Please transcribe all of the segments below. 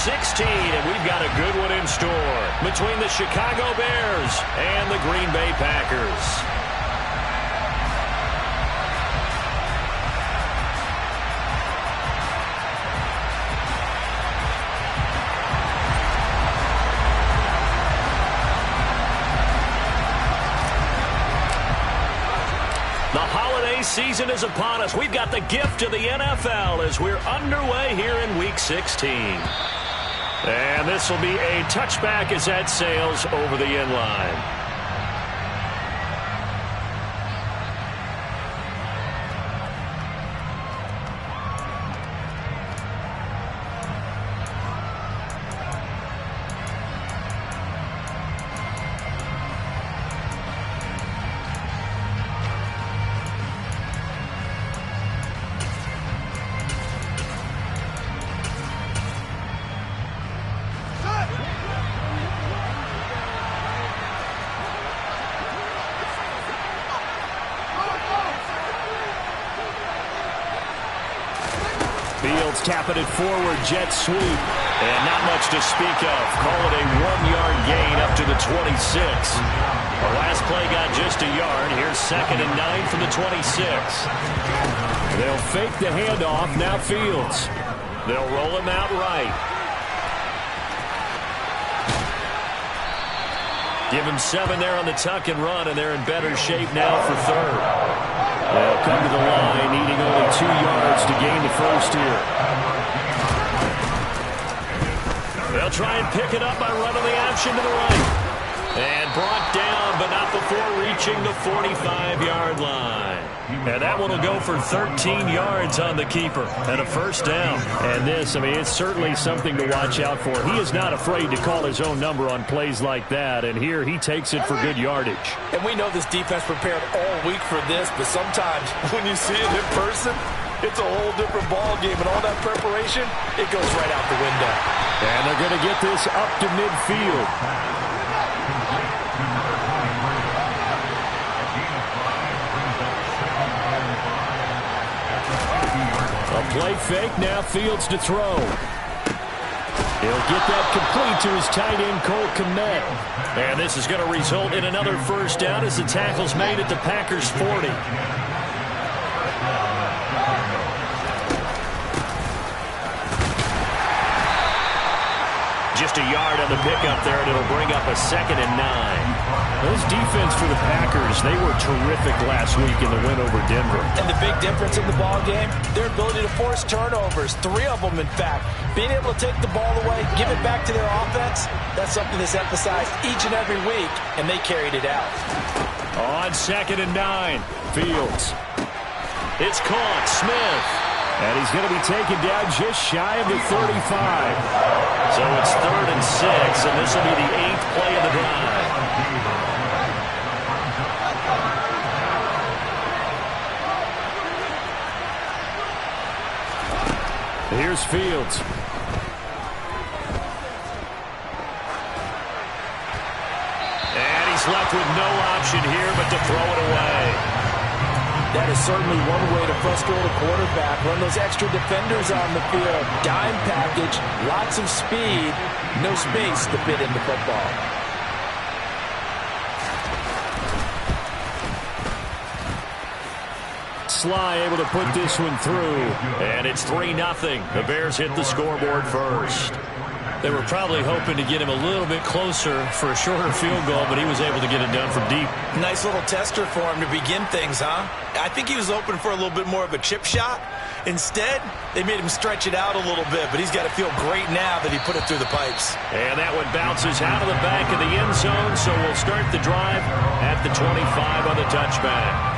16, and we've got a good one in store between the Chicago Bears and the Green Bay Packers. The holiday season is upon us. We've got the gift of the NFL as we're underway here in Week 16. And this will be a touchback as that sails over the end line. Fields tapping it forward, jet sweep. And not much to speak of. Call it a 1-yard gain up to the 26. The last play got just a yard. Here's 2nd and 9 from the 26. They'll fake the handoff. Now Fields. They'll roll him out right. Give him 7 there on the tuck and run, and they're in better shape now for 3rd. They'll come to the line, needing only 2 yards to gain the first here. They'll try and pick it up by running the option to the right. And brought down, but not before reaching the 45-yard line. And that one will go for 13 yards on the keeper and a first down. And this, I mean, it's certainly something to watch out for. He is not afraid to call his own number on plays like that. And here he takes it for good yardage. And we know this defense prepared all week for this, but sometimes when you see it in person, it's a whole different ball game. And all that preparation, it goes right out the window. And they're going to get this up to midfield. A play fake, now Fields to throw. He'll get that complete to his tight end, Cole Kmet. And this is going to result in another first down as the tackle's made at the Packers' 40. Just a yard on the pickup there, and it'll bring up a 2nd and 9. Those defense for the Packers, they were terrific last week in the win over Denver. And the big difference in the ball game, their ability to force turnovers, 3 of them in fact. Being able to take the ball away, give it back to their offense, that's something that's emphasized each and every week, and they carried it out. On 2nd and 9, Fields. It's caught, Smith. And he's going to be taken down just shy of the 35. So it's 3rd and 6, and this will be the 8th play of the drive. Here's Fields. And he's left with no option here but to throw it away. That is certainly one way to frustrate a quarterback. Run those extra defenders on the field. Dime package, lots of speed, no space to fit into football. Sly able to put this one through. And it's 3-0. The Bears hit the scoreboard first. They were probably hoping to get him a little bit closer for a shorter field goal, but he was able to get it done from deep. Nice little tester for him to begin things, huh? I think he was open for a little bit more of a chip shot. Instead, they made him stretch it out a little bit, but he's got to feel great now that he put it through the pipes. And that one bounces out of the back of the end zone, so we'll start the drive at the 25 on the touchback.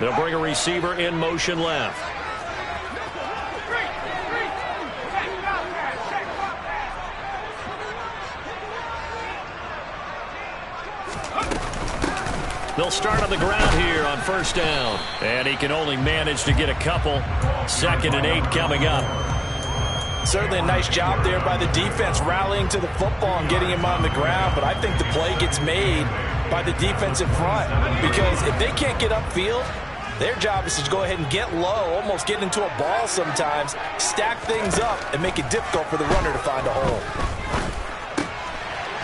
They'll bring a receiver in motion left. They'll start on the ground here on first down. And he can only manage to get a couple. 2nd and 8 coming up. Certainly a nice job there by the defense, rallying to the football and getting him on the ground. But I think the play gets made by the defensive front, because if they can't get upfield, their job is to go ahead and get low, almost get into a ball sometimes, stack things up, and make it difficult for the runner to find a hole.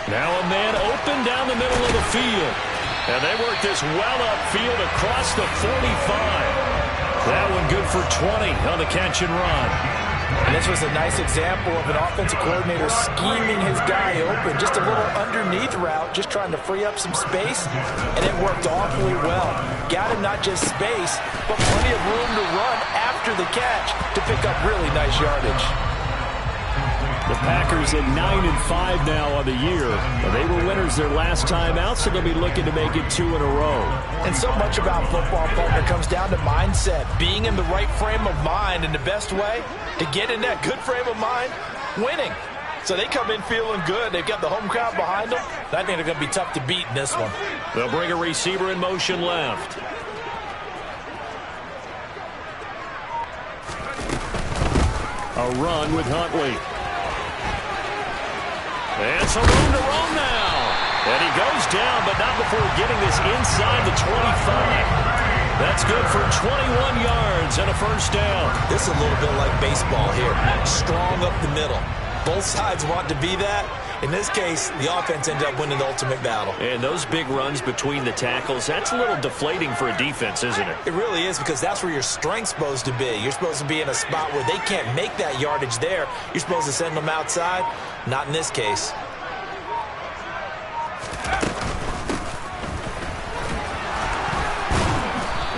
Now a man open down the middle of the field. And they work this well upfield across the 45. That one good for 20 on the catch and run. And this was a nice example of an offensive coordinator scheming his guy open. Just a little underneath route, just trying to free up some space, and it worked awfully well. Got him not just space, but plenty of room to run after the catch to pick up really nice yardage. The Packers at 9-5 now on the year. They were winners their last time out, so they'll be looking to make it 2 in a row. And so much about football, partner, comes down to mindset. Being in the right frame of mind, and the best way to get in that good frame of mind, winning. So they come in feeling good. They've got the home crowd behind them. I think they're going to be tough to beat in this one. They'll bring a receiver in motion left. A run with Huntley. And some room to roam now. And he goes down, but not before getting this inside the 25. That's good for 21 yards and a first down. This is a little bit like baseball here. Strong up the middle. Both sides want to be that. In this case, the offense ended up winning the ultimate battle. And those big runs between the tackles, that's a little deflating for a defense, isn't it? It really is, because that's where your strength's supposed to be. You're supposed to be in a spot where they can't make that yardage there. You're supposed to send them outside. Not in this case.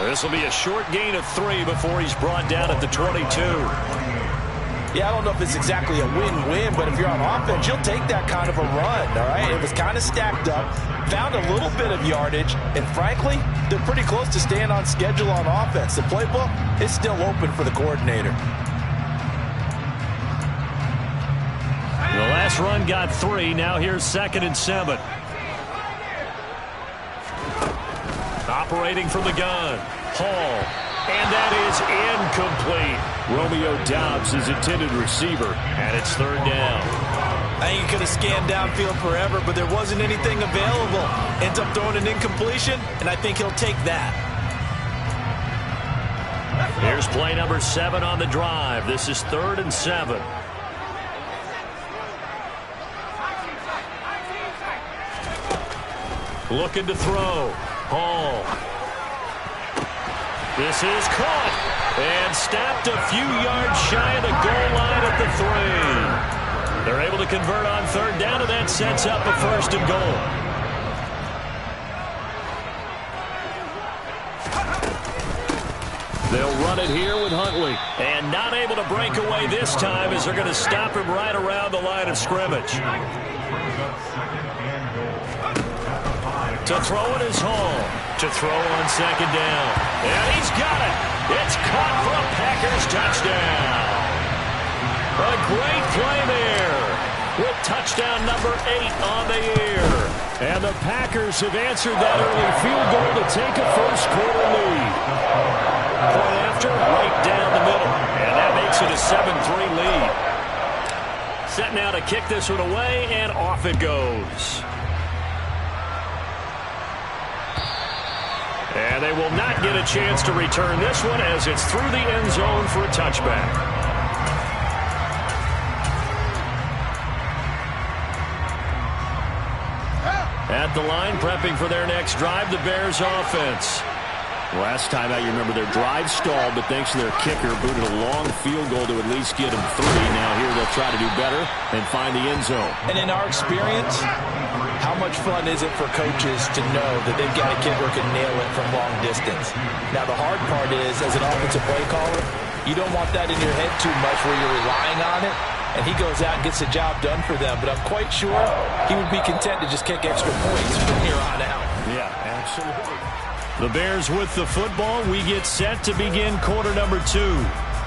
This will be a short gain of 3 before he's brought down at the 22. Yeah, I don't know if it's exactly a win-win, but if you're on offense, you'll take that kind of a run, all right? It was kind of stacked up, found a little bit of yardage, and frankly, they're pretty close to staying on schedule on offense. The playbook is still open for the coordinator. The last run got 3. Now here's 2nd and 7. Operating from the gun. Hall. And that is incomplete. Romeo Doubs is intended receiver, and it's 3rd down. I think he could have scanned downfield forever, but there wasn't anything available. Ends up throwing an incompletion, and I think he'll take that. Here's play number 7 on the drive. This is 3rd and 7. Looking to throw. Hall. This is caught and stopped a few yards shy of the goal line at the 3. They're able to convert on 3rd down, and that sets up a 1st and goal. They'll run it here with Huntley, and not able to break away this time as they're going to stop him right around the line of scrimmage. To throw it is Hall. To throw on 2nd down. And he's got it. It's caught for a Packers touchdown. A great play there with touchdown number 8 on the year. And the Packers have answered that early field goal to take a first-quarter lead. Point after, right down the middle. And that makes it a 7-3 lead. Set now to kick this one away, and off it goes. And they will not get a chance to return this one as it's through the end zone for a touchback. At the line, prepping for their next drive, the Bears offense. Last time out, you remember their drive stalled, but thanks to their kicker, booted a long field goal to at least get them 3. Now here they'll try to do better and find the end zone. And in our experience, how much fun is it for coaches to know that they've got a kicker who can nail it from long distance? Now, the hard part is, as an offensive play caller, you don't want that in your head too much where you're relying on it, and he goes out and gets the job done for them. But I'm quite sure he would be content to just kick extra points from here on out. Yeah, absolutely. The Bears with the football. We get set to begin quarter number 2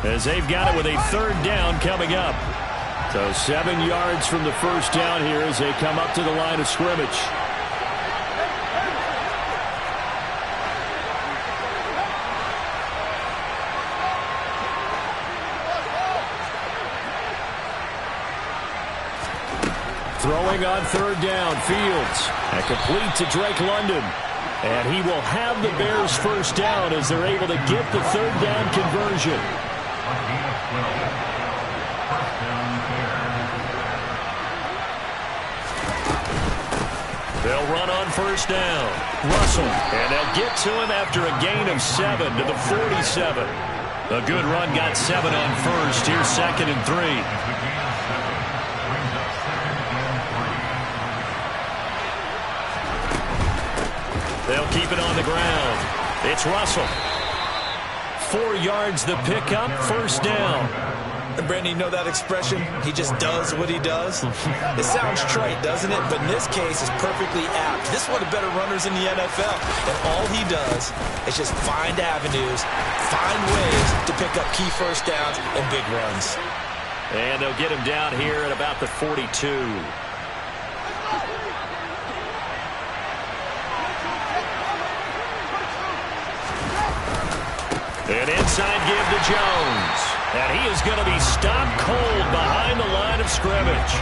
as they've got it with a 3rd down coming up. So 7 yards from the first down here as they come up to the line of scrimmage. Throwing on third down, Fields. And complete to Drake London. And he will have the Bears first down as they're able to get the third down conversion. They'll run on first down. Russell. And they'll get to him after a gain of 7 to the 47. A good run got 7 on first. Here's 2nd and 3. They'll keep it on the ground. It's Russell. 4 yards the pickup, first down. And Brandon, you know that expression? He just does what he does. It sounds trite, doesn't it? But in this case, it's perfectly apt. This is one of the better runners in the NFL. And all he does is just find avenues, find ways to pick up key first downs and big runs. And they'll get him down here at about the 42. An inside give to Jones. And he is going to be stopped cold behind the line of scrimmage.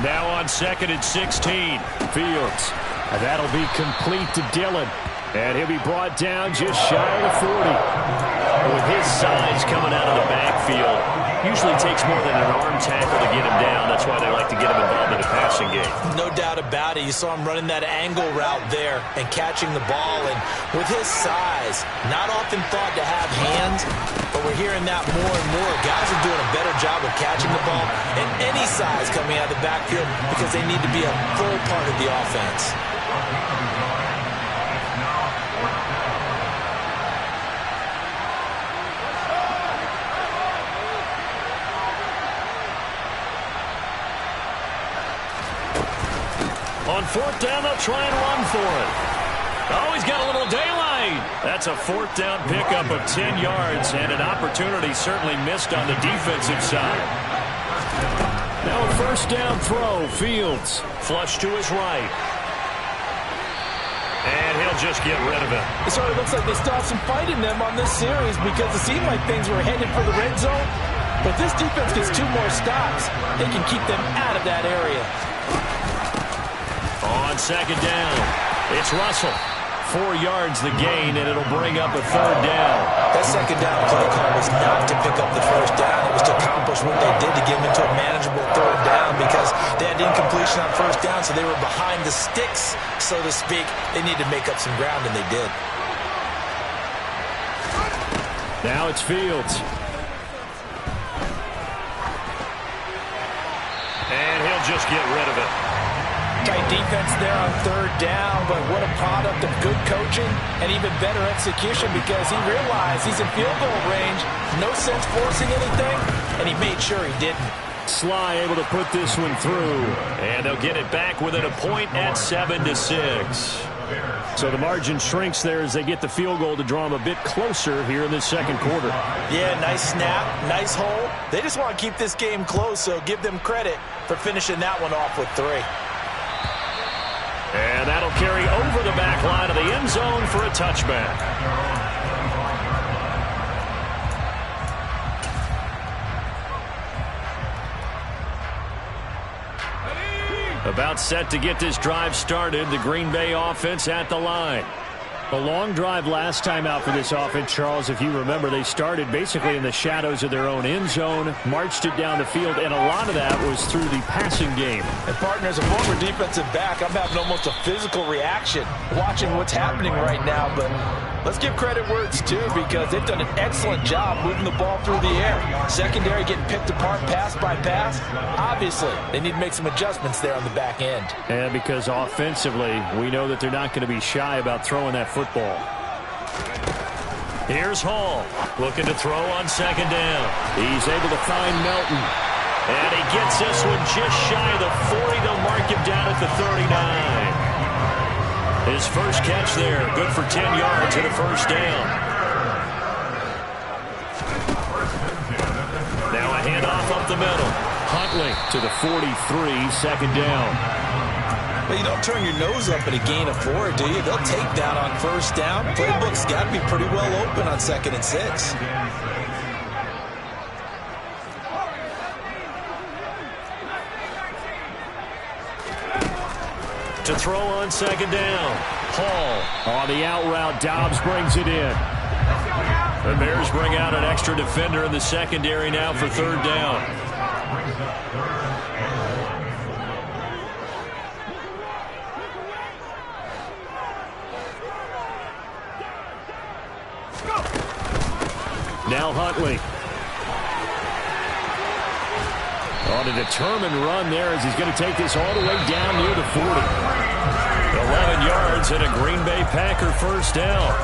Now on 2nd and 16. Fields. And that'll be complete to Dillon. And he'll be brought down just shy of the 40. With his size coming out of the backfield, usually takes more than an arm tackle to get him down. That's why they like to get him involved in the passing game. No doubt about it. You saw him running that angle route there and catching the ball. And with his size, not often thought to have hands, but we're hearing that more and more. Guys are doing a better job of catching the ball in any size coming out of the backfield because they need to be a full part of the offense. On 4th down, they'll try and run for it. Oh, he's got a little daylight. That's a 4th down pickup of 10 yards and an opportunity certainly missed on the defensive side. Now a 1st down throw. Fields. Flush to his right. And he'll just get rid of it. It sort of looks like they still have some fight in them on this series because it seemed like things were headed for the red zone. But this defense gets 2 more stops. They can keep them out of that area. On 2nd down, it's Russell. 4 yards the gain, and it'll bring up a 3rd down. That 2nd down play call was not to pick up the 1st down. It was to accomplish what they did to get them into a manageable 3rd down because they had incompletion on 1st down, so they were behind the sticks, so to speak. They needed to make up some ground, and they did. Now it's Fields. And he'll just get rid of it. Tight defense there on 3rd down, but what a product of good coaching and even better execution because he realized he's in field goal range. No sense forcing anything, and he made sure he didn't. Sly able to put this one through, and they'll get it back within a point at 7-6. So the margin shrinks there as they get the field goal to draw them a bit closer here in the 2nd quarter. Yeah, nice snap, nice hole. They just want to keep this game close, so give them credit for finishing that one off with 3. And that'll carry over the back line of the end zone for a touchback. About set to get this drive started, the Green Bay offense at the line. A long drive last time out for this offense, Charles. If you remember, they started basically in the shadows of their own end zone, marched it down the field, and a lot of that was through the passing game. And, partner, as a former defensive back, I'm having almost a physical reaction watching what's happening right now. But let's give credit where it's due because they've done an excellent job moving the ball through the air. Secondary getting picked apart pass by pass. Obviously, they need to make some adjustments there on the back end. And because offensively, we know that they're not going to be shy about throwing that football. Here's Hall looking to throw on 2nd down. He's able to find Melton. And he gets this one just shy of the 40. They'll mark him down at the 39. His first catch there, good for 10 yards and a 1st down. Now a handoff up the middle. Huntley to the 43, 2nd down. But you don't turn your nose up at a gain of 4, do you? They'll take that on first down. Playbook's got to be pretty well open on 2nd and 6. To throw on 2nd down. Hall on the out route. Dobbs brings it in. The Bears bring out an extra defender in the secondary now for 3rd down. Now Huntley. On a determined run there as he's going to take this all the way down near the 40. 11 yards and a Green Bay Packer first down.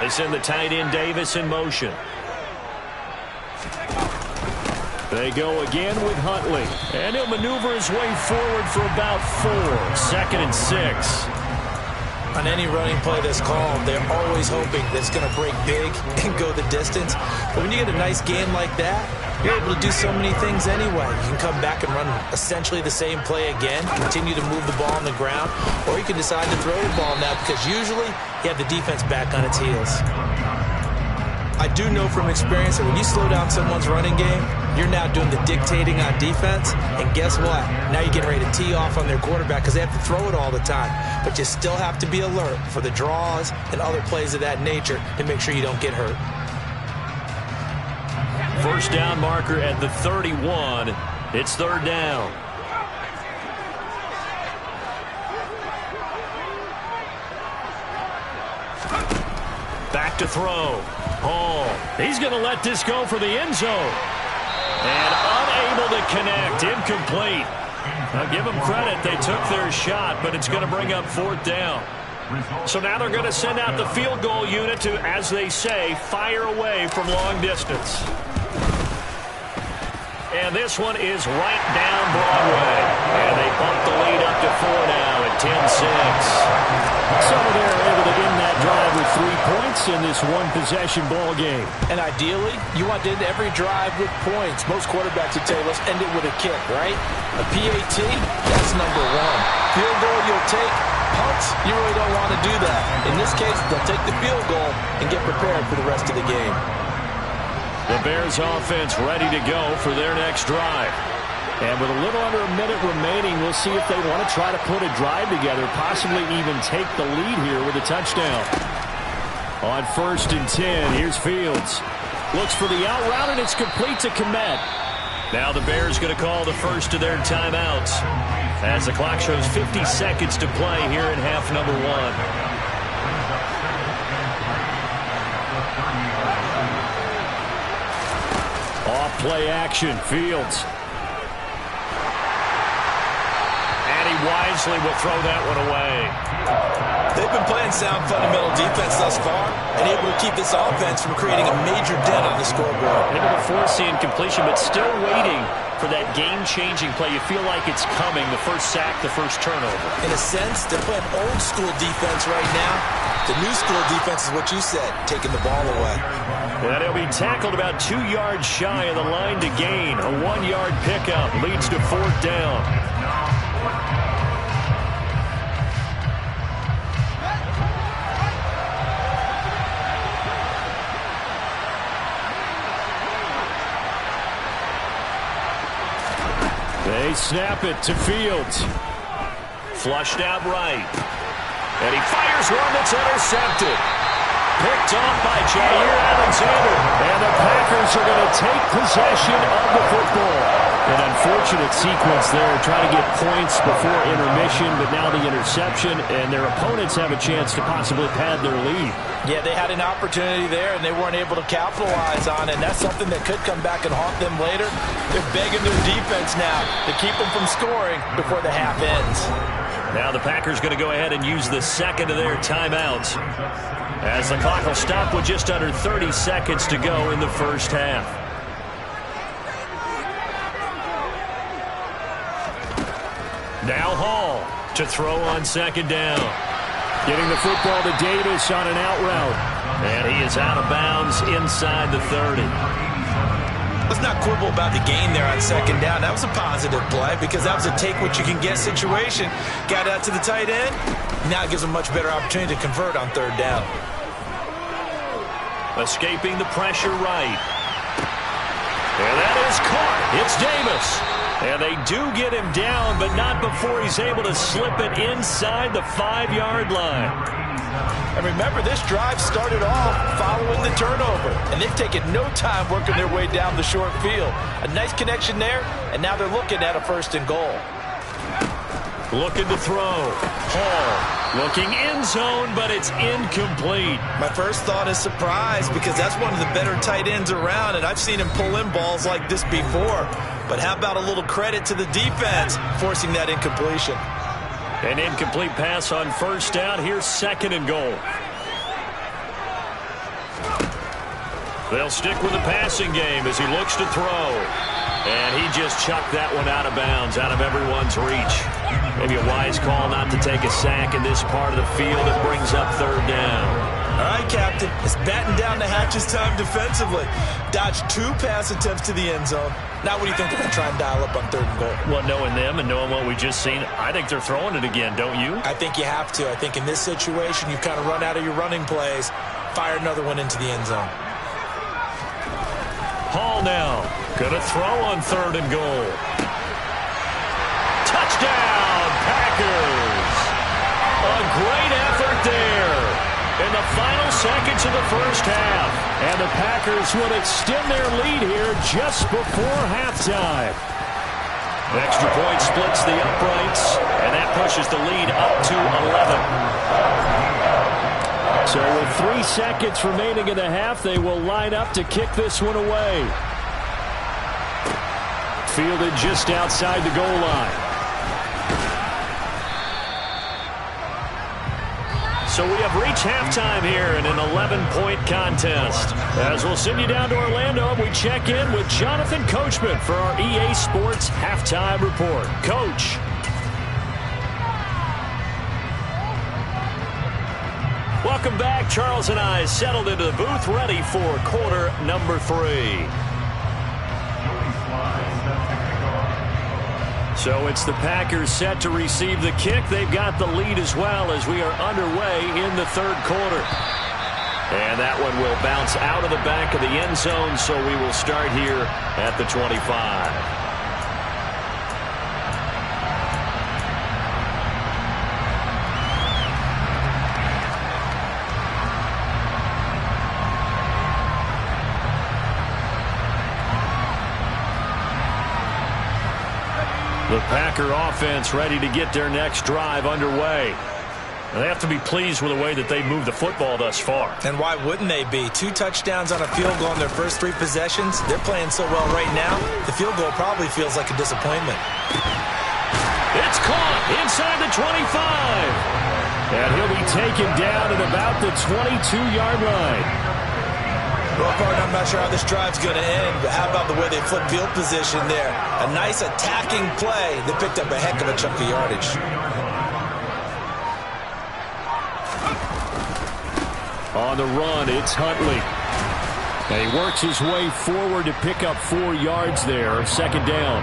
They send the tight end Davis in motion. They go again with Huntley. And he'll maneuver his way forward for about 4. 2nd and 6. On any running play that's called, they're always hoping that it's going to break big and go the distance. But when you get a nice game like that, you're able to do so many things anyway. You can come back and run essentially the same play again, continue to move the ball on the ground, or you can decide to throw the ball now because usually you have the defense back on its heels. I do know from experience that when you slow down someone's running game, you're now doing the dictating on defense, and guess what? Now you're getting ready to tee off on their quarterback because they have to throw it all the time. But you still have to be alert for the draws and other plays of that nature to make sure you don't get hurt. First down marker at the 31. It's 3rd down. Back to throw. Hall. He's going to let this go for the end zone. And unable to connect. Incomplete. Now give them credit. They took their shot, but it's going to bring up 4th down. So now they're going to send out the field goal unit to, as they say, fire away from long distance. And this one is right down Broadway. And they bump the lead up to 4 now at 10-6. So they're able to end that drive with 3 points in this one-possession ball game. And ideally, you want to end every drive with points. Most quarterbacks would tell you, let's end it with a kick, right? A PAT, that's number 1. Field goal you'll take. Punts, you really don't want to do that. In this case, they'll take the field goal and get prepared for the rest of the game. The Bears offense ready to go for their next drive. And with a little under a minute remaining, we'll see if they want to try to put a drive together, possibly even take the lead here with a touchdown. On 1st and 10, here's Fields. Looks for the out route, and it's complete to Kmet. Now the Bears going to call the first of their timeouts as the clock shows 50 seconds to play here in half number 1. Off-play action, Fields. And he wisely will throw that one away. They've been playing sound fundamental defense thus far and able to keep this offense from creating a major dent on the scoreboard. Able to force the incompletion, but still waiting for that game-changing play. You feel like it's coming, the first sack, the first turnover. In a sense, they're playing old-school defense right now. The new-school defense is what you said, taking the ball away. And he'll be tackled about 2 yards shy of the line to gain. A 1-yard pickup leads to 4th down. They snap it to Fields. Flushed out right. And he fires one that's intercepted. Picked off by Jair Alexander. And the Packers are going to take possession of the football. An unfortunate sequence there, trying to get points before intermission, but now the interception, and their opponents have a chance to possibly pad their lead. Yeah, they had an opportunity there, and they weren't able to capitalize on it, and that's something that could come back and haunt them later. They're begging their defense now to keep them from scoring before the half ends. Now the Packers going to go ahead and use the second of their timeouts, as the clock will stop with just under 30 seconds to go in the first half. Now Hall to throw on 2nd down. Getting the football to Davis on an out route. And he is out of bounds inside the 30. Let's not quibble about the gain there on second down. That was a positive play because that was a take-what-you-can-get situation. Got out to the tight end. Now it gives him a much better opportunity to convert on third down. Escaping the pressure right. And that is caught. It's Davis. And they do get him down, but not before he's able to slip it inside the 5-yard line. And remember, this drive started off following the turnover, and they've taken no time working their way down the short field. A nice connection there, and now they're looking at a 1st and goal. Looking to throw. Hall looking end zone, but it's incomplete. My first thought is surprise because that's one of the better tight ends around, and I've seen him pull in balls like this before. But how about a little credit to the defense forcing that incompletion? An incomplete pass on 1st down. Here's 2nd and goal. They'll stick with the passing game as he looks to throw. And he just chucked that one out of bounds, out of everyone's reach. Maybe a wise call not to take a sack in this part of the field. It brings up 3rd down. All right, Captain. It's batten down the hatches time defensively. Dodged 2 pass attempts to the end zone. Now what do you think they're going to try and dial up on 3rd and goal? Well, knowing them and knowing what we just seen, I think they're throwing it again, don't you? I think you have to. I think in this situation, you've kind of run out of your running plays. Fire another one into the end zone. Hall now. Going to throw on 3rd and goal. Touchdown, Packers. A great effort there in the final seconds of the 1st half. And the Packers will extend their lead here just before halftime. Extra point splits the uprights, and that pushes the lead up to 11. So with 3 seconds remaining in the half, they will line up to kick this one away. Fielded just outside the goal line. So we have reached halftime here in an 11-point contest. As we'll send you down to Orlando, we check in with Jonathan Coachman for our EA Sports Halftime Report. Coach. Welcome back. Charles and I settled into the booth, ready for quarter number 3. So it's the Packers set to receive the kick. They've got the lead as well as we are underway in the 3rd quarter. And that one will bounce out of the back of the end zone, so we will start here at the 25. The Packer offense ready to get their next drive underway. And they have to be pleased with the way that they've moved the football thus far. And why wouldn't they be? 2 touchdowns on a field goal in their first 3 possessions. They're playing so well right now, the field goal probably feels like a disappointment. It's caught inside the 25. And he'll be taken down at about the 22-yard line. Well, partner, I'm not sure how this drive's going to end, but how about the way they flip field position there? A nice attacking play. They picked up a heck of a chunk of yardage. On the run, it's Huntley. And he works his way forward to pick up 4 yards there. 2nd down.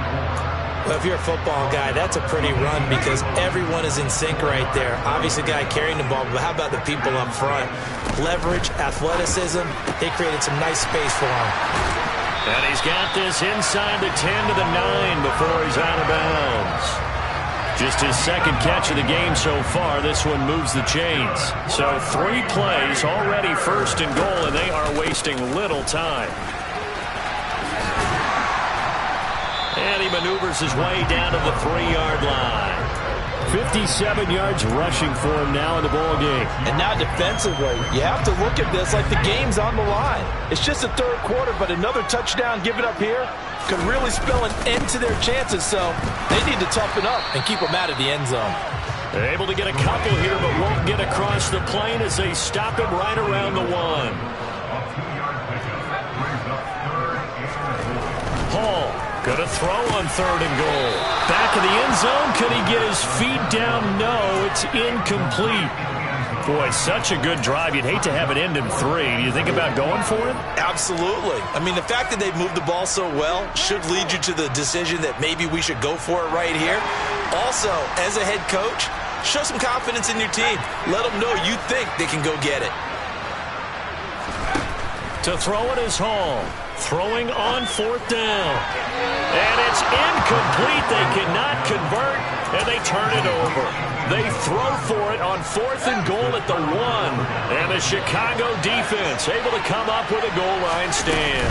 Well, if you're a football guy, that's a pretty run because everyone is in sync right there. Obviously, the guy carrying the ball, but how about the people up front? Leverage, athleticism, they created some nice space for him. And he's got this inside the 10 to the 9 before he's out of bounds. Just his 2nd catch of the game so far. This one moves the chains. So 3 plays, already 1st and goal, and they are wasting little time. And he maneuvers his way down to the 3-yard line. 57 yards rushing for him now in the ball game. And now defensively, you have to look at this like the game's on the line. It's just the 3rd quarter, but another touchdown given up here could really spell an end to their chances. So they need to toughen up and keep them out of the end zone. They're able to get a couple here, but won't get across the plane as they stop him right around the 1. Hall. Going to throw on 3rd and goal. Back of the end zone. Could he get his feet down? No, it's incomplete. Boy, such a good drive. You'd hate to have it end in 3. Do you think about going for it? Absolutely. I mean, the fact that they've moved the ball so well should lead you to the decision that maybe we should go for it right here. Also, as a head coach, show some confidence in your team. Let them know you think they can go get it. To throw it is Hall. Throwing on 4th down. And it's incomplete. They cannot convert, and they turn it over. They throw for it on 4th and goal at the 1. And the Chicago defense able to come up with a goal line stand.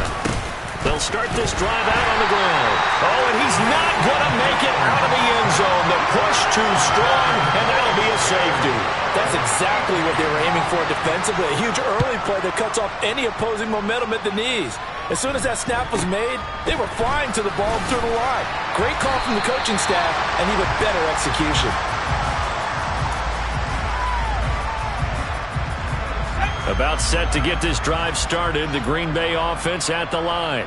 They'll start this drive out on the ground. Oh, and he's not going to make it out of the end zone. The push too strong, and that'll be a safety. That's exactly what they were aiming for defensively. A huge early play that cuts off any opposing momentum at the knees. As soon as that snap was made, they were flying to the ball through the line. Great call from the coaching staff, and even better execution. About set to get this drive started, the Green Bay offense at the line.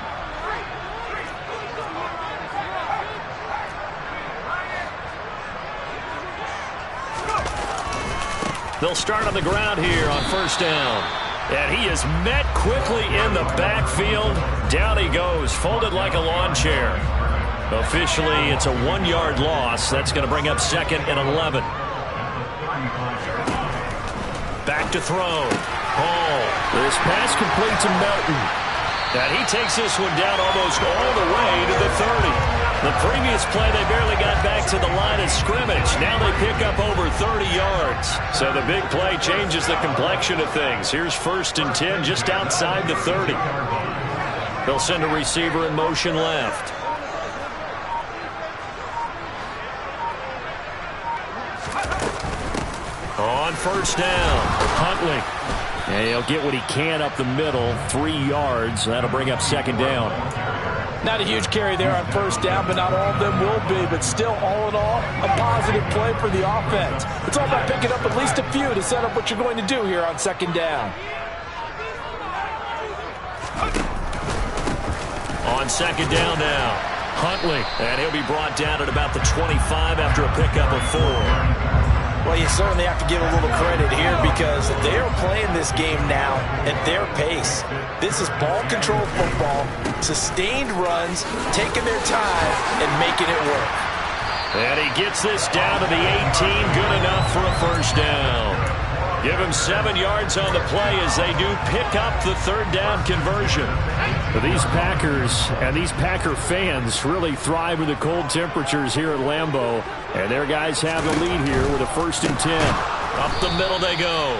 They'll start on the ground here on 1st down. And he is met quickly in the backfield. Down he goes, folded like a lawn chair. Officially, it's a 1-yard loss. That's going to bring up 2nd and 11. Back to throw. Hall. This pass complete to Melton. And he takes this one down almost all the way to the 30. The previous play, they barely got back to the line of scrimmage. Now they pick up over 30 yards. So the big play changes the complexion of things. Here's 1st and 10 just outside the 30. They'll send a receiver in motion left. On 1st down, Huntley. And he'll get what he can up the middle, 3 yards. That'll bring up 2nd down. Not a huge carry there on 1st down, but not all of them will be. But still, all in all, a positive play for the offense. It's all about picking up at least a few to set up what you're going to do here on 2nd down. On 2nd down now, Huntley. And he'll be brought down at about the 25 after a pickup of 4. Well, you certainly have to give a little credit here because they are playing this game now at their pace. This is ball control football, sustained runs, taking their time and making it work. And he gets this down to the 18, good enough for a 1st down. Give him 7 yards on the play as they do pick up the 3rd down conversion. But these Packers and these Packer fans really thrive with the cold temperatures here at Lambeau. And their guys have the lead here with a 1st and 10. Up the middle they go.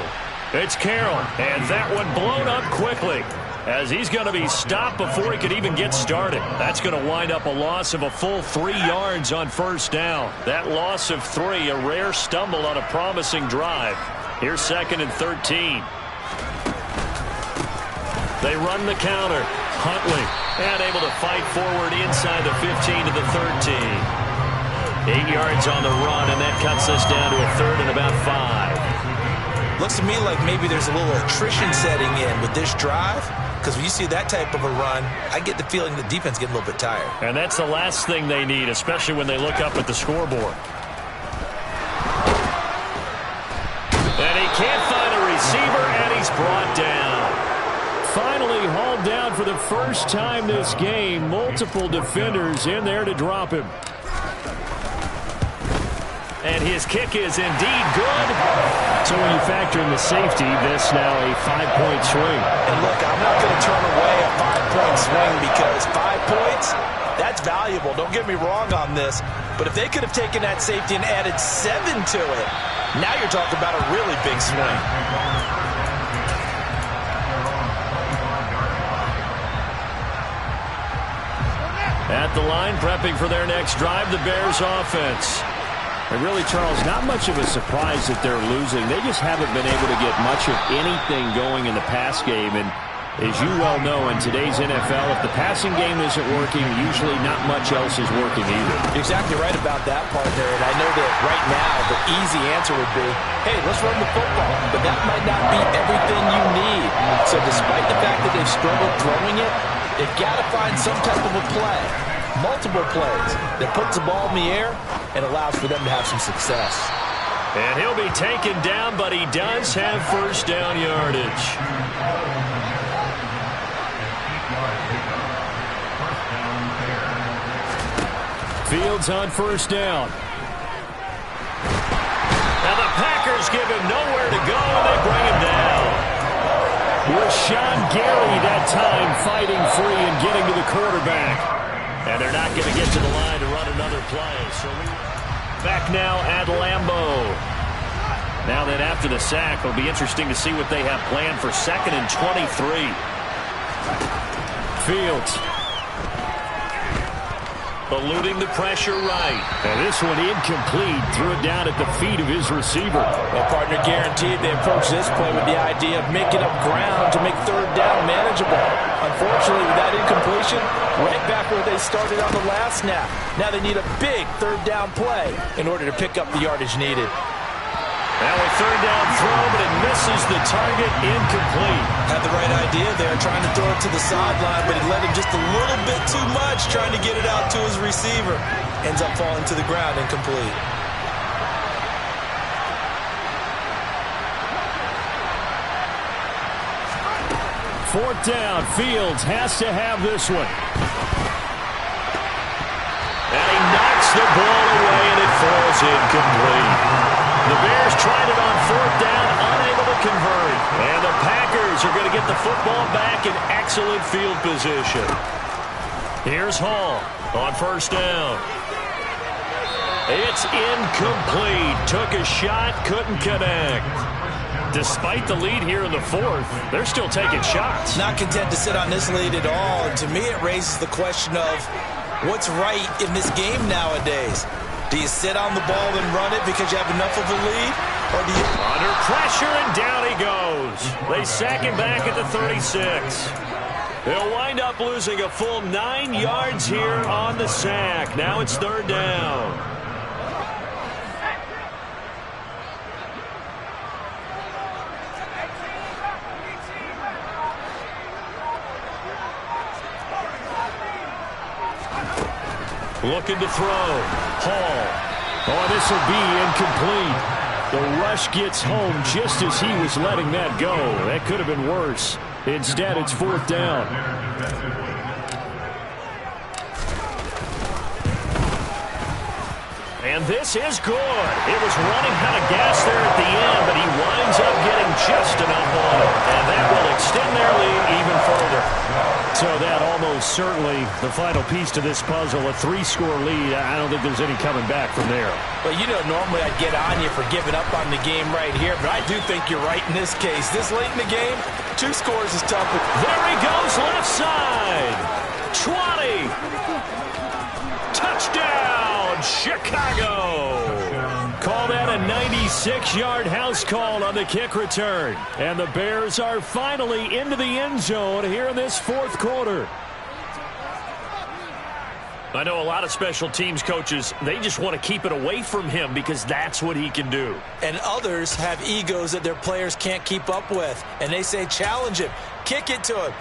It's Carroll, and that one blown up quickly as he's going to be stopped before he could even get started. That's going to wind up a loss of a full 3 yards on 1st down. That loss of 3, a rare stumble on a promising drive. Here's 2nd and 13. They run the counter. Huntley, and able to fight forward inside the 15 to the 13. 8 yards on the run, and that cuts us down to a 3rd and about 5. Looks to me like maybe there's a little attrition setting in with this drive, because when you see that type of a run, I get the feeling the defense getting a little bit tired. And that's the last thing they need, especially when they look up at the scoreboard. And he can't find a receiver, and he's brought down. Finally hauled down for the first time this game. Multiple defenders in there to drop him. And his kick is indeed good. So when you factor in the safety, this now a 5-point swing. And look, I'm not going to turn away a 5-point swing because 5 points, that's valuable. Don't get me wrong on this. But if they could have taken that safety and added 7 to it, now you're talking about a really big swing. At the line, prepping for their next drive, the Bears offense. And really, Charles, not much of a surprise that they're losing. They just haven't been able to get much of anything going in the pass game. And as you well know, in today's NFL, if the passing game isn't working, usually not much else is working either. You're exactly right about that part there. And I know that right now the easy answer would be, hey, let's run the football. But that might not be everything you need. So despite the fact that they've struggled throwing it, they've got to find some type of a play, multiple plays, that puts the ball in the air and allows for them to have some success. And he'll be taken down, but he does have first down yardage. Fields on first down. Now the Packers give him nowhere to go, and they bring him down. Rashawn Gary that time fighting free and getting to the quarterback. And they're not going to get to the line to run another play. So back now at Lambeau. Now that after the sack, it'll be interesting to see what they have planned for 2nd and 23. Fields. Eluding the pressure right. And this one incomplete. Threw it down at the feet of his receiver. Well, partner, guaranteed they approach this play with the idea of making up ground to make 3rd down manageable. Unfortunately, with that incompletion, right back where they started on the last snap. Now they need a big 3rd down play in order to pick up the yardage needed. Now a 3rd down throw, but it misses the target, incomplete. Had the right idea there, trying to throw it to the sideline, but he led him just a little bit too much, trying to get it out to his receiver. Ends up falling to the ground, incomplete. Fourth down, Fields has to have this one. And he knocks the ball away, and it falls incomplete. The Bears tried it on 4th down, unable to convert. And the Packers are going to get the football back in excellent field position. Here's Hall on 1st down. It's incomplete. Took a shot, couldn't connect. Despite the lead here in the 4th, they're still taking shots. Not content to sit on this lead at all. And to me, it raises the question of what's right in this game nowadays. Do you sit on the ball and run it because you have enough of a lead? Or do you... Under pressure, and down he goes. They sack him back at the 36. They'll wind up losing a full 9 yards here on the sack. Now it's 3rd down. Looking to throw. Hall. Oh, this will be incomplete. The rush gets home just as he was letting that go. That could have been worse. Instead, it's 4th down. And this is good. It was running out of gas there at the end, but he winds up getting just enough on it. And that will extend their lead even further. So that almost certainly the final piece to this puzzle, a 3-score lead. I don't think there's any coming back from there. Well, you know, normally I'd get on you for giving up on the game right here, but I do think you're right in this case. This late in the game, 2 scores is tough. There he goes, left side. 20. Touchdown, Chicago. Call that a 96-yard house call on the kick return. And the Bears are finally into the end zone here in this 4th quarter. I know a lot of special teams coaches, they just want to keep it away from him because that's what he can do. And others have egos that their players can't keep up with. And they say, challenge him, kick it to him.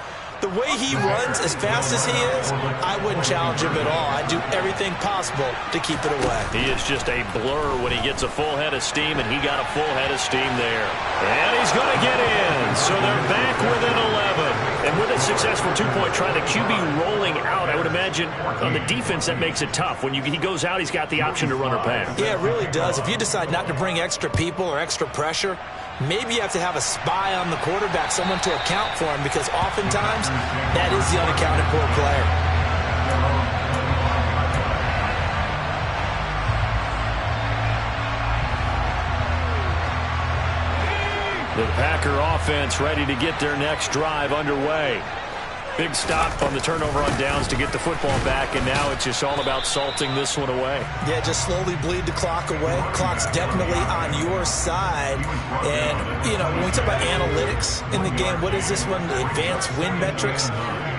The way he runs as fast as he is, I wouldn't challenge him at all. I'd do everything possible to keep it away. He is just a blur when he gets a full head of steam, and he got a full head of steam there. And he's going to get in. So they're back within 11. And with a successful 2-point try, the QB rolling out, I would imagine on the defense that makes it tough. When he goes out, he's got the option to run or pass. Yeah, it really does. If you decide not to bring extra people or extra pressure, maybe you have to have a spy on the quarterback, someone to account for him, because oftentimes that is the unaccounted for player. The Packer offense ready to get their next drive underway. Big stop on the turnover on downs to get the football back, and now it's just all about salting this one away. Yeah, just slowly bleed the clock away. Clock's definitely on your side. And, you know, when we talk about analytics in the game, what is this one? Advanced win metrics?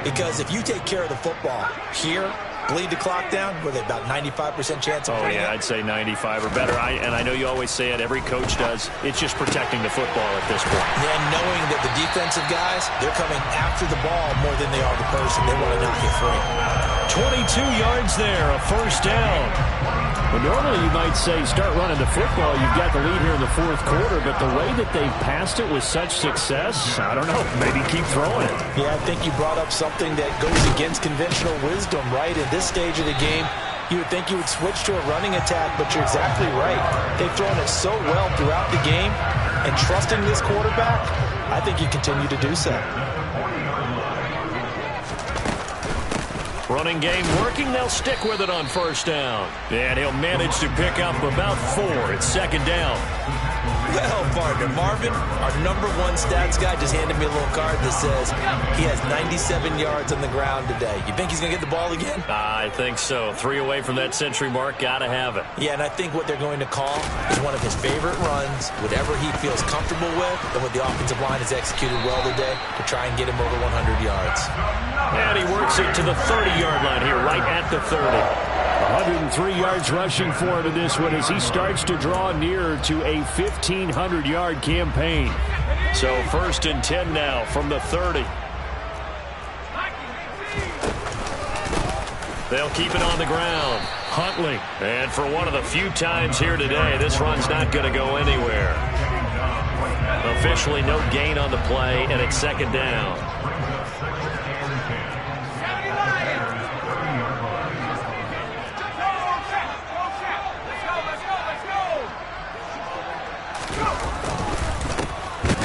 Because if you take care of the football here, bleed the clock down, with about 95% chance of winning I'd say 95 or better. And I know you always say it, every coach does. It's just protecting the football at this point. Yeah, and knowing that the defensive guys, they're coming after the ball more than they are the person. They want to knock you free. 22 yards there, a first down. Well, normally you might say start running the football. You've got the lead here in the fourth quarter, but the way that they've passed it with such success, I don't know, maybe keep throwing it. Yeah, I think you brought up something that goes against conventional wisdom, right? In this stage of the game, you would think you would switch to a running attack, but you're exactly right. They've thrown it so well throughout the game, and trusting this quarterback, I think you continue to do so. Running game working. They'll stick with it on first down. And he'll manage to pick up about 4. It's second down. Well, partner, Marvin, our #1 stats guy, just handed me a little card that says he has 97 yards on the ground today. You think he's going to get the ball again? I think so. 3 away from that century mark. Got to have it. Yeah, and I think what they're going to call is one of his favorite runs, whatever he feels comfortable with, and what the offensive line has executed well today to try and get him over 100 yards. And he works it to the 30-yard line here, right at the 30. 103 yards rushing for him in this one as he starts to draw nearer to a 1,500-yard campaign. So first and 10 now from the 30. They'll keep it on the ground. Huntley. And for one of the few times here today, this run's not going to go anywhere. Officially no gain on the play, and it's second down.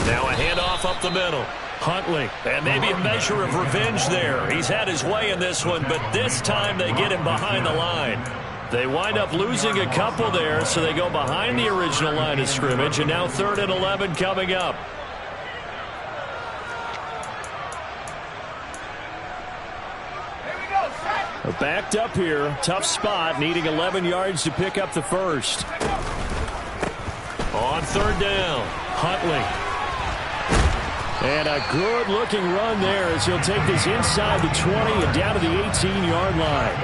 Now a handoff up the middle. Huntley. And maybe a measure of revenge there. He's had his way in this one, but this time they get him behind the line. They wind up losing a couple there, so they go behind the original line of scrimmage, and now 3rd and 11 coming up. Backed up here. Tough spot, needing 11 yards to pick up the first. On 3rd down, Huntley. And a good-looking run there as he'll take this inside the 20 and down to the 18-yard line.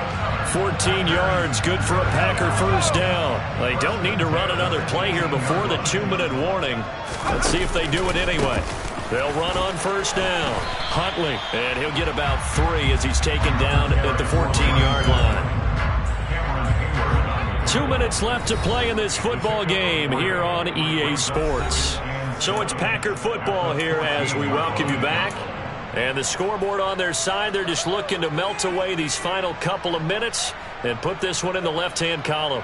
14 yards, good for a Packer first down. They don't need to run another play here before the 2-minute warning. Let's see if they do it anyway. They'll run on first down. Huntley, and he'll get about 3 as he's taken down at the 14-yard line. 2 minutes left to play in this football game here on EA Sports. So it's Packer football here as we welcome you back. And the scoreboard on their side, they're just looking to melt away these final couple of minutes and put this one in the left-hand column.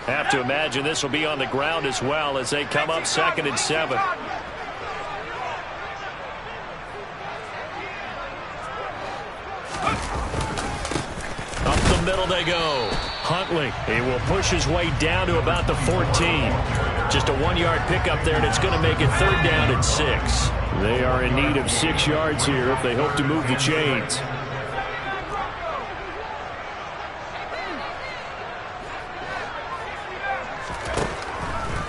Have to imagine this will be on the ground as well as they come up 2nd and 7. Up the middle they go. Huntley, he will push his way down to about the 14. Just a 1-yard pickup there, and it's going to make it 3rd down and 6. They are in need of 6 yards here if they hope to move the chains.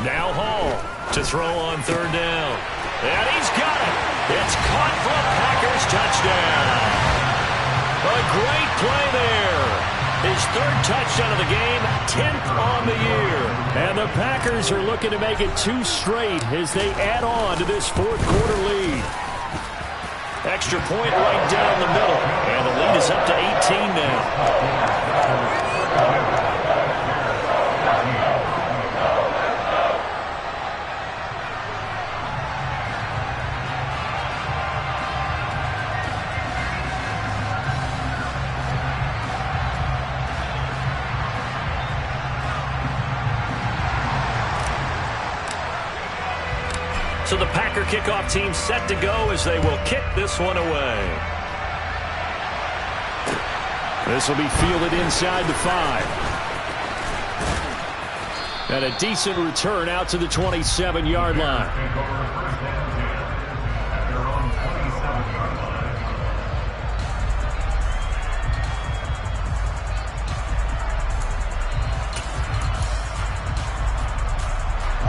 Now Hall to throw on 3rd down. And he's got it. It's caught for a Packers touchdown. A great play there. His 3rd touchdown of the game, 10th on the year. And the Packers are looking to make it 2 straight as they add on to this 4th quarter lead. Extra point right down the middle. And the lead is up to 18 now. So the Packer kickoff team set to go as they will kick this one away. This will be fielded inside the 5. And a decent return out to the 27-yard line.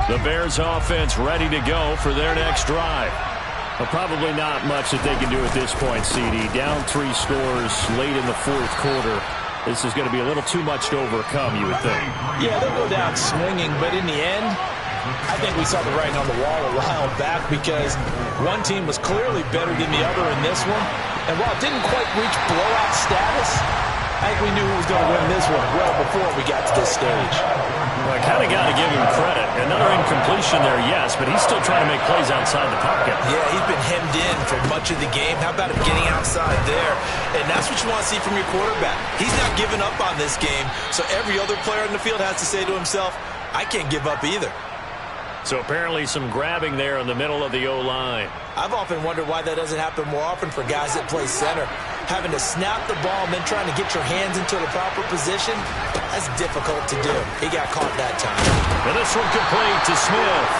The Bears offense ready to go for their next drive. Well, probably not much that they can do at this point, CD. Down 3 scores late in the fourth quarter. This is going to be a little too much to overcome, you would think. Yeah, they'll go down swinging, but in the end, I think we saw the writing on the wall a while back because one team was clearly better than the other in this one. And while it didn't quite reach blowout status, I think we knew who was going to win this one well before we got to this stage. Well, I kind of got to give him credit. Another incompletion there, yes, but he's still trying to make plays outside the pocket. Yeah, he's been hemmed in for much of the game. How about him getting outside there? And that's what you want to see from your quarterback. He's not giving up on this game, so every other player in the field has to say to himself, I can't give up either. So apparently some grabbing there in the middle of the O-line. I've often wondered why that doesn't happen more often for guys that play center. Having to snap the ball and then trying to get your hands into the proper position, that's difficult to do. He got caught that time. And this one complete to Smith.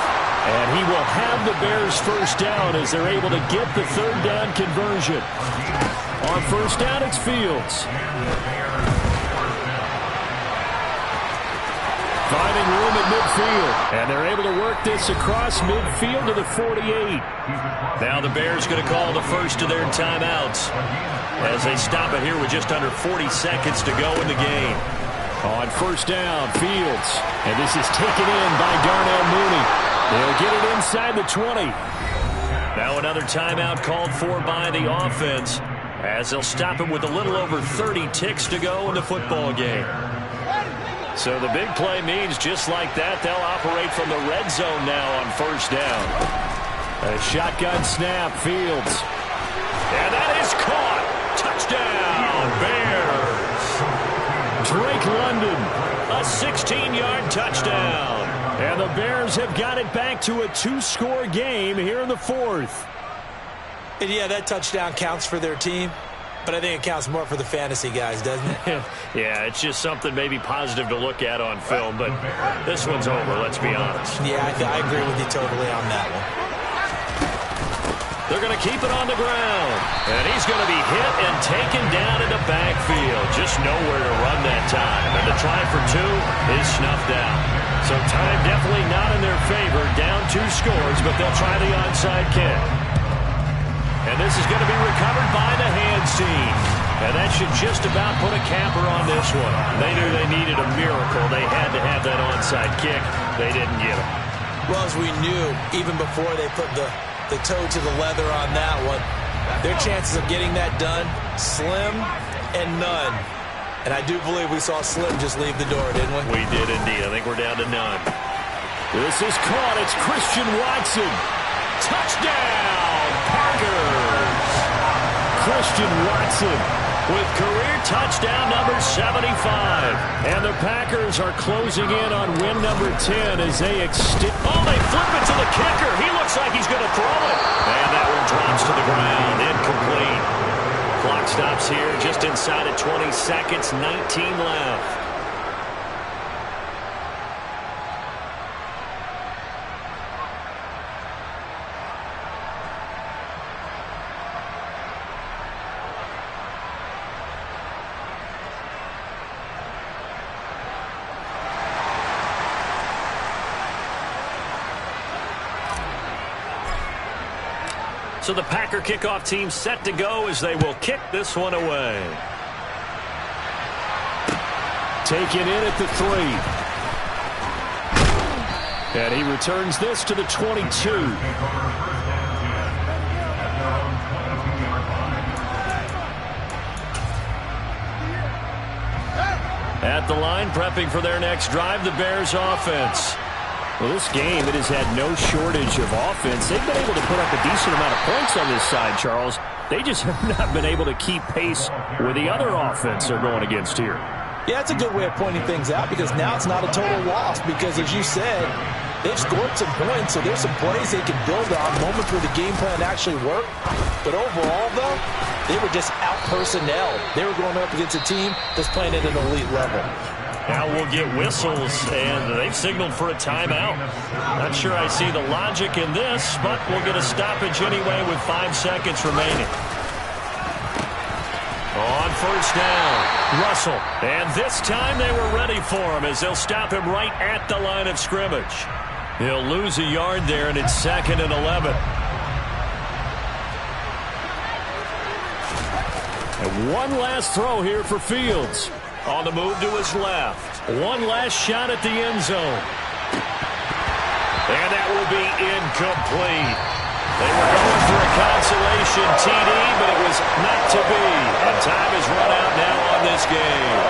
And he will have the Bears first down as they're able to get the third down conversion. On first down, it's Fields. Finding room at midfield. And they're able to work this across midfield to the 48. Now the Bears going to call the first of their timeouts as they stop it here with just under 40 seconds to go in the game. On first down, Fields. And this is taken in by Darnell Mooney. They'll get it inside the 20. Now another timeout called for by the offense as they'll stop him with a little over 30 ticks to go in the football game. So the big play means just like that, they'll operate from the red zone now on first down. A shotgun snap, Fields. And that is caught. Touchdown, Bears. Drake London, a 16-yard touchdown. And the Bears have got it back to a 2-score game here in the fourth. And yeah, that touchdown counts for their team. But I think it counts more for the fantasy guys, doesn't it? Yeah, it's just something maybe positive to look at on film, but this one's over, let's be honest. Yeah, I agree with you totally on that one. They're going to keep it on the ground, and he's going to be hit and taken down in the backfield. Just nowhere to run that time, and the try for 2 is snuffed out. So time definitely not in their favor, down 2 scores, but they'll try the onside kick. And this is going to be recovered by the hands team. And that should just about put a capper on this one. They knew they needed a miracle. They had to have that onside kick. They didn't get it. Well, as we knew, even before they put the toe to the leather on that one, their chances of getting that done, slim and none. And I do believe we saw Slim just leave the door, didn't we? We did indeed. I think we're down to none. This is caught. It's Christian Watson. Touchdown, Packers. Christian Watson with career touchdown number 75. And the Packers are closing in on win number 10 as they extend. Oh, they flip it to the kicker. He looks like he's going to throw it. And that one drops to the ground. Incomplete. Clock stops here just inside of 20 seconds. 19 left. So the Packer kickoff team set to go as they will kick this one away. Taken in at the 3. And he returns this to the 22. At the line, prepping for their next drive, the Bears offense. Well, this game, it has had no shortage of offense. They've been able to put up a decent amount of points on this side, Charles. They just have not been able to keep pace with the other offense they're going against here. Yeah, it's a good way of pointing things out because now it's not a total loss because, as you said, they've scored some points, so there's some plays they can build on, moments where the game plan actually worked. But overall, though, they were just out-personnel. They were going up against a team that's playing at an elite level. Now we'll get whistles, and they've signaled for a timeout. Not sure I see the logic in this, but we'll get a stoppage anyway with 5 seconds remaining. On first down, Russell. And this time they were ready for him as they'll stop him right at the line of scrimmage. He'll lose a yard there, and it's 2nd and 11. And one last throw here for Fields. On the move to his left. One last shot at the end zone. And that will be incomplete. They were going for a consolation TD, but it was not to be. And time has run out now on this game.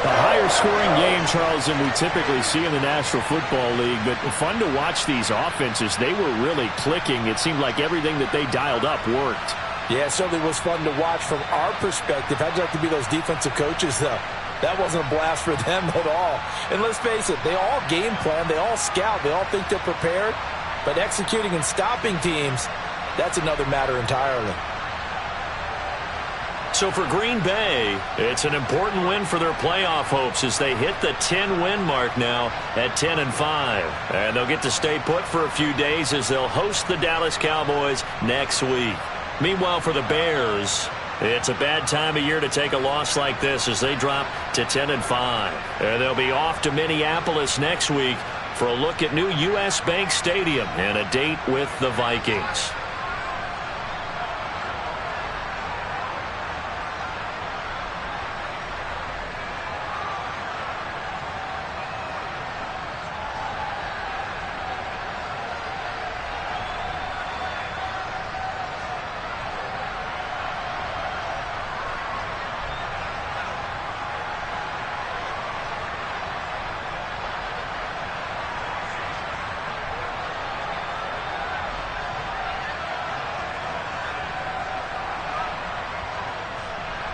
A higher scoring game, Charles, than we typically see in the National Football League. But fun to watch these offenses. They were really clicking. It seemed like everything that they dialed up worked. Yeah, it certainly was fun to watch from our perspective. How'd you like to be those defensive coaches, though? That wasn't a blast for them at all. And let's face it, they all game plan, they all scout, they all think they're prepared. But executing and stopping teams, that's another matter entirely. So for Green Bay, it's an important win for their playoff hopes as they hit the 10-win mark now at 10-5. And they'll get to stay put for a few days as they'll host the Dallas Cowboys next week. Meanwhile, for the Bears, it's a bad time of year to take a loss like this as they drop to 10-5. And they'll be off to Minneapolis next week for a look at new U.S. Bank Stadium and a date with the Vikings.